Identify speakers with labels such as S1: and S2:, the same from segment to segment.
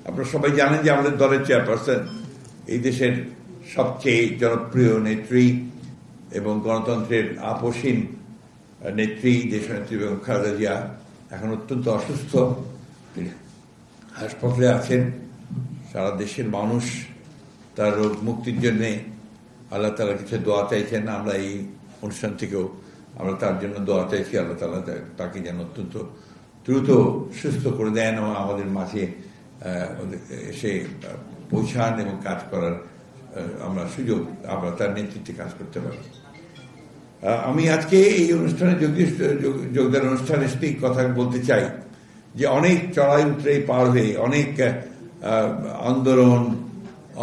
S1: আপনারা সবাই জানেন যে আমাদের দলের চেয়ারপারসন, এই দেশের সবচেয়ে জনপ্রিয় নেত্রী এবং গণতন্ত্রের আপসীন নেত্রী দেশনেত্রী বেগম খালেদা জিয়া এখন অত্যন্ত অসুস্থ, হাসপাতালে আছেন। সারা দেশের মানুষ তার রোগ মুক্তির জন্য আল্লাহ তাআলার কাছে দোয়া চাইছেন। আমরা এই অনুষ্ঠান থেকেও আমরা তার জন্য দোয়া চাইছি, আল্লাহ তাআলা তাকে যেন অত্যন্ত দ্রুত সুস্থ করে দেন এবং আমাদের মাঝে এসে পৌঁছান এবং কাজ করার আমরা তার নেতৃত্বে কাজ করতে পারি। আমি আজকে এই অনুষ্ঠানে যোগদান অনুষ্ঠানে কথা বলতে চাই যে অনেক চড়াই উতরাই পার হয়ে, অনেক আন্দোলন,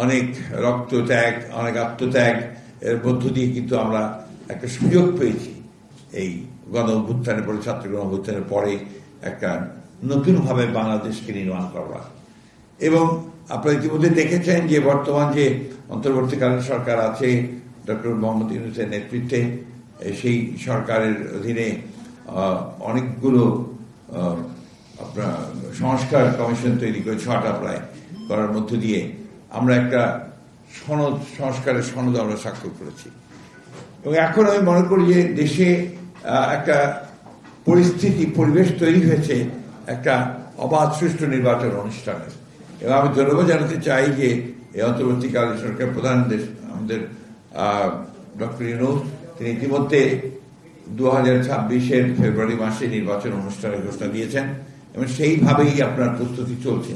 S1: অনেক রক্তত্যাগ, অনেক আত্মত্যাগ এর মধ্য দিয়ে কিন্তু আমরা একটা সুযোগ পেয়েছি এই গণ অভ্যুত্থানের পরে, ছাত্র গণ অভ্যুত্থানের পরে একটা নতুনভাবে বাংলাদেশকে নির্মাণ করবার। এবং আপনারা ইতিমধ্যে দেখেছেন যে বর্তমান যে অন্তর্বর্তীকালীন সরকার আছে ডক্টর মোহাম্মদ ইউনূসের নেতৃত্বে, সেই সরকারের অধীনে অনেকগুলো আপনার সংস্কার কমিশন তৈরি করে 6টা প্রায় করার মধ্য দিয়ে আমরা একটা সংস্কারের সনদ আমরা স্বাক্ষর করেছি। এবং এখন আমি মনে করি যে দেশে একটা পরিবেশ তৈরি হয়েছে একটা অবাধ সুষ্ঠু নির্বাচন অনুষ্ঠানের। এবং আমি ধন্যবাদ জানাতে চাই যে এই অন্তর্বর্তীকালীন সরকার প্রধান আমাদের ডক্টর ইউনূস, তিনি ইতিমধ্যে 2026-এর ফেব্রুয়ারি মাসে নির্বাচন অনুষ্ঠানের ঘোষণা দিয়েছেন এবং সেইভাবেই আপনার প্রস্তুতি চলছে।